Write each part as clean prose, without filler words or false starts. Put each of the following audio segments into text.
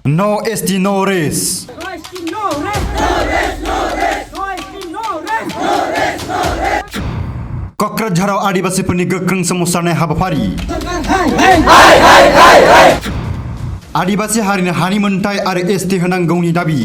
No ST, no race. क'क्राझाराव आदिबासिफोरनि गोख्रों सोमावसारनाय हाबाफारि आदिबासि हारिनो हानि मोनथाय आरो एसटि होनांगौनि दाबि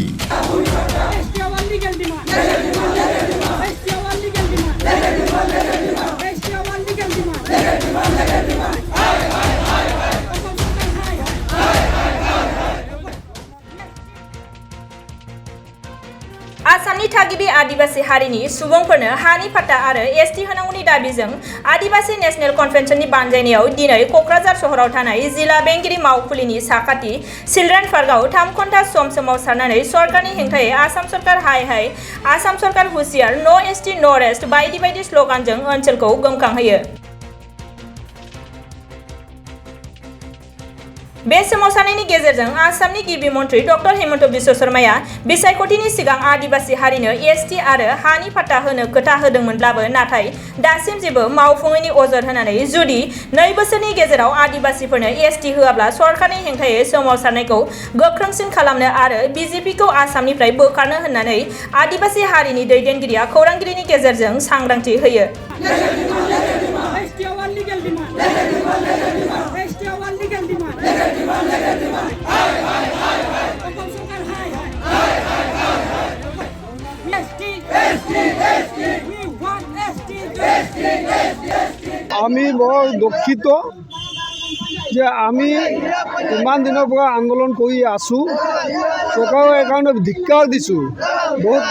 आसामनि थागिबि आदिबासि हारिनि सुबुंफोरनो हानि पाट्टा आरो एसटि होनांगौनि दाबिजों आदिबासि नेशनेल कन्भेन्सननि बानजायनायाव दिनै क'क्राझार सहराव थानाय जिला बेंगिरि मावखुलिनि साखाथि चिल्ड्रेन पार्कआव 3 घन्टा सोमावसारनानै सरकारनि हेंथायै आसाम सरकार हाय हाय आसाम सरकार हुसियार न' एसटि न' रेस्ट बायदि बायदि स्ल'गानजों ओनसोलखौ गोमखांहोयो। बे सोमावसारनायनि गेजेरजों आसामनि गिबि मन्थ्रि डक्टर हिमन्त बिश्व शर्माया बिसायख'थिनि सिगां आदिबासि हारिनो एसटि आरो हानि पाट्टा होनो खोथा होदोंमोनब्लाबो नाथाय दासिम जेबो मावफुङैनि अजद होनानै जुदि 2 बोसोरनि गेजेराव आदिबासिफोरनो एसटि होआब्ला सरकारनि हेंथायै सोमावसारनायखौ गोख्रोंसिन खालामनो आरो बिजेपिखौ आसामनिफ्राय बोखारनो होननानै आदिबासि हारिनि दैदेनगिरिया खौरांगिरिनि गेजेरजों सांग्रांथि होयो। আমি বৰ দুঃখিত যে আমি ইমান দিনৰ পৰা আন্দোলন কৰি আছোঁ, চৰকাৰক এইকাৰণে ধিক্কাৰ দিছোঁ। বহুত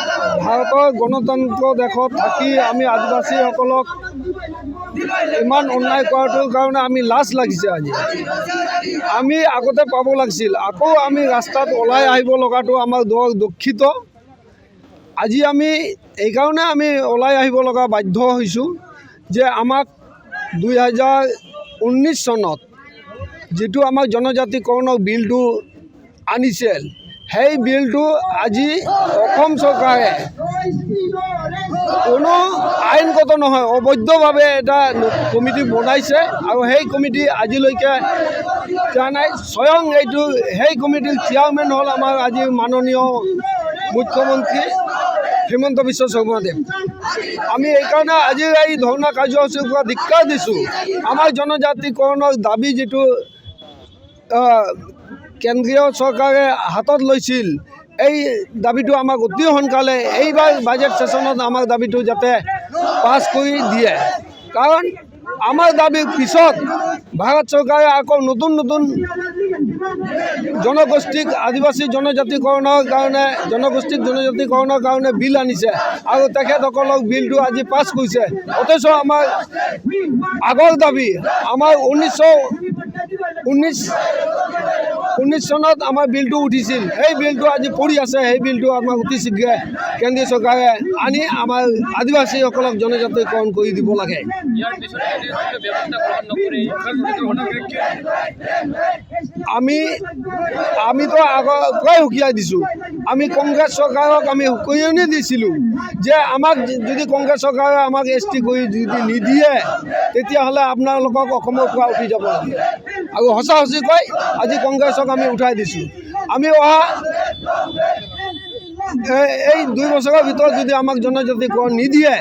ভাৰতৰ গণতন্ত্ৰ দেশত থাকি আমি আদিবাসীসকলক ইমান অন্যায় কৰাটোৰ কাৰণে আমি লাজ লাগিছে। আজি আমি আগতে পাব লাগিছিল, আকৌ আমি ৰাস্তাত ওলাই আহিব লগাটো আমাৰ বৰ দুঃখিত। আজি আমি এইকাৰণে আমি ওলাই আহিব লগা বাধ্য হৈছোঁ যে আমাক 2019 চনত যিটো আমাক জনজাতিকৰণৰ বিলটো আনিছিল, সেই বিলটো আজি অসম চৰকাৰে কোনো আইনগত নহয় অবৈধভাৱে এটা কমিটি বনাইছে আৰু সেই কমিটি আজিলৈকে যোৱা নাই। স্বয়ং এইটো সেই কমিটিৰ চেয়াৰমেন হ'ল আমাৰ আজি মাননীয় মুখ্যমন্ত্ৰী হিমন্ত বিশ্ব শৰ্মাদেৱ। আমি এইকাৰণে আজি এই ধৰ্ণা কাৰ্যসূচীৰ পৰা ধিক্কাৰ দিছোঁ। আমাৰ জনজাতিকৰণৰ দাবী যিটো কেন্দ্ৰীয় চৰকাৰে হাতত লৈছিল, এই দাবীটো আমাক অতি সোনকালে এইবাৰ বাজেট ছেশ্যনত আমাৰ দাবীটো যাতে পাছ কৰি দিয়ে, কাৰণ আমাৰ দাবীৰ পিছত ভাৰত চৰকাৰে আকৌ নতুন নতুন জনগোষ্ঠীক আদিবাসী জনজাতিকৰণৰ কাৰণে বিল আনিছে আৰু তেখেতসকলক বিলটো আজি পাছ কৰিছে। অথচ আমাৰ আগৰ দাবী আমাৰ 19 চনত আমাৰ বিলটো উঠিছিল, সেই বিলটো আজি পৰি আছে। সেই বিলটো আমাক অতি শীঘ্ৰে কেন্দ্ৰীয় চৰকাৰে আনি আমাৰ আদিবাসীসকলক জনজাতিকৰণ কৰি দিব লাগে। আমিতো আগৰ পৰাই সকীয়াই দিছোঁ। আমি কংগ্ৰেছ চৰকাৰক আমি সকীয়নি দিছিলোঁ যে আমাক যদি কংগ্ৰেছ চৰকাৰে আমাক এছটি কৰি যদি নিদিয়ে তেতিয়াহ'লে আপোনালোকক অসমৰ পৰা উঠি যাব লাগে। আৰু সঁচা সঁচিকৈ আজি কংগ্ৰেছক আমি উঠাই দিছোঁ। আমি অহা এই 2 বছৰৰ ভিতৰত যদি আমাক জনজাতিকৰণ নিদিয়ে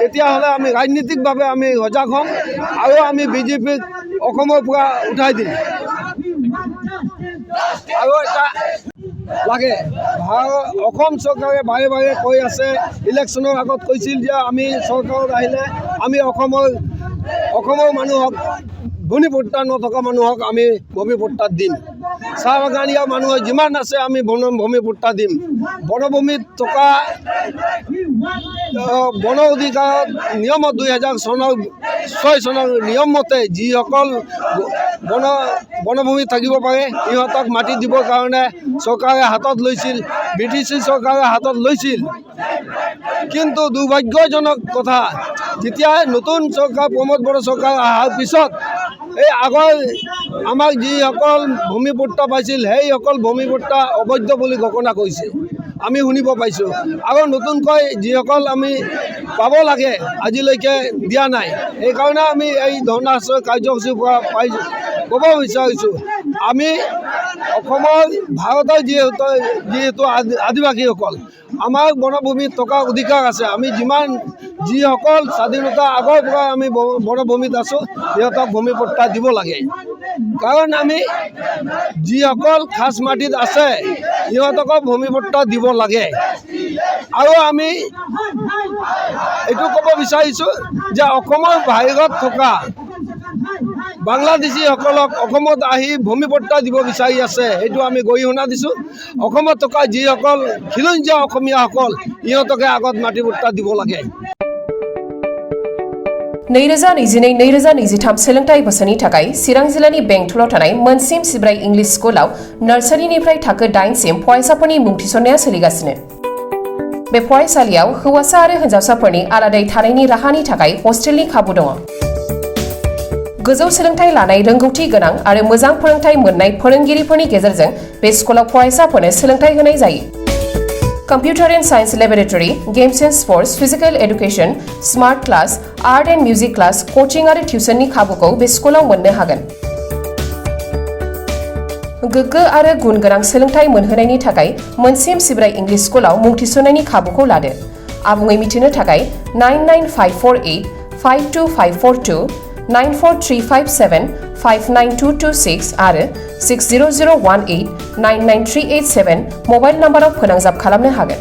তেতিয়াহ'লে আমি ৰাজনীতিকভাৱে আমি সজাগ হ'ম আৰু আমি বিজেপিক অসমৰ পৰা উঠাই দিম। আৰু এটা লাগে, অসম চৰকাৰে বাৰে বাৰে কৈ আছে, ইলেকশ্যনৰ আগত কৈছিল যে আমি চৰকাৰত আহিলে আমি অসমৰ মানুহক ভূমিপট্টা নথকা মানুহক আমি ভূমিপট্টা দিম। চাহ বাগানীয়া মানুহৰ যিমান আছে আমি ভূমিপট্টা দিম। বনভূমিত থকা বন অধিকাৰত নিয়মত 2006 চনৰ নিয়ম মতে যিসকল বনভূমিত থাকিব পাৰে সিহঁতক মাটি দিবৰ কাৰণে চৰকাৰে হাতত লৈছিল, ব্ৰিটিছ চৰকাৰে হাতত লৈছিল। কিন্তু দুৰ্ভাগ্যজনক কথা, যেতিয়া নতুন চৰকাৰ প্ৰমোদ বড়ো চৰকাৰ অহাৰ পিছত এই আগৰ আমাক যিসকল ভূমিপট্টা পাইছিল সেইসকল ভূমিপট্টা অবৈধ বুলি ঘোষণা কৰিছে, আমি শুনিব পাইছোঁ। আৰু নতুনকৈ যিসকল আমি পাব লাগে আজিলৈকে দিয়া নাই। সেইকাৰণে আমি এই ধৰ্ণা কাৰ্যসূচীৰ পৰা ক'ব বিচাৰিছোঁ আমি অসমৰ ভাৰতৰ যিহেতু আদিবাসীসকল আমাৰ বনভূমিত থকা অধিকাৰ আছে। আমি যিসকল স্বাধীনতা আগৰ পৰা আমি বনভূমিত আছোঁ সিহঁতক ভূমি পট্টা দিব লাগে। কাৰণ আমি যিসকল খাচ মাটিত আছে সিহঁতকো ভূমি পট্টা দিব লাগে। আৰু আমি এইটো ক'ব বিচাৰিছোঁ যে অসমৰ বাহিৰত থকা বাংলাদেশীসকলক অসমত আহি ভূমি পট্টা দিব বিচাৰি আছে, সেইটো আমি গৰিহণা দিছোঁ। অসমত থকা যিসকল খিলঞ্জীয়া অসমীয়াসকল ইহঁতকে আগত মাটি পট্টা দিব লাগে। 2022-2023 सोलोंथाइ बोसोरनि थाखाय चिरां जिल्लानि बेंटलाव थानाय मोनसिम सिब्राय इंलिश स्कुलाव नार्सारिनिफ्राय थाखो 8 सिम फरायसाफोरनि मुं थिसननाया सोलिगासिनो। बे फरायसालियाव हौवासा आरो हिन्जावसाफोरनि आलादायै थानायनि राहानि थाखाय हस्टेलनि खाबु दङ। गोजौ सोलोंथाइ लानाय रोंगौथि गोनां आरो मोजां फोरोंथाइ मोननाय फोरोंगिरिफोरनि गेजेरजों बे स्कुलाव फरायसाफोरनो सोलोंथाइ होनाय जायो। Computer and Science Laboratory, Games and Sports, Physical Education, Smart Class, Art and Music Class, Coaching आरो टिउसननि खाबुखौ बे स्कुलाव मोननो हागोन। गोग्गो आरो गुन गोनां सोलोंथाइ मोनहोनायनि थाखाय मोनसिम सिब्राय इंलिश स्कुलाव मुं थिसननायनि खाबुखौ लादो। आबुङै मिथिनो थाखाय 99548525542 94357 59226 आरो 60018 99387 मबाइल नाम्बाराव फोनांजाब खालामनो हागोन।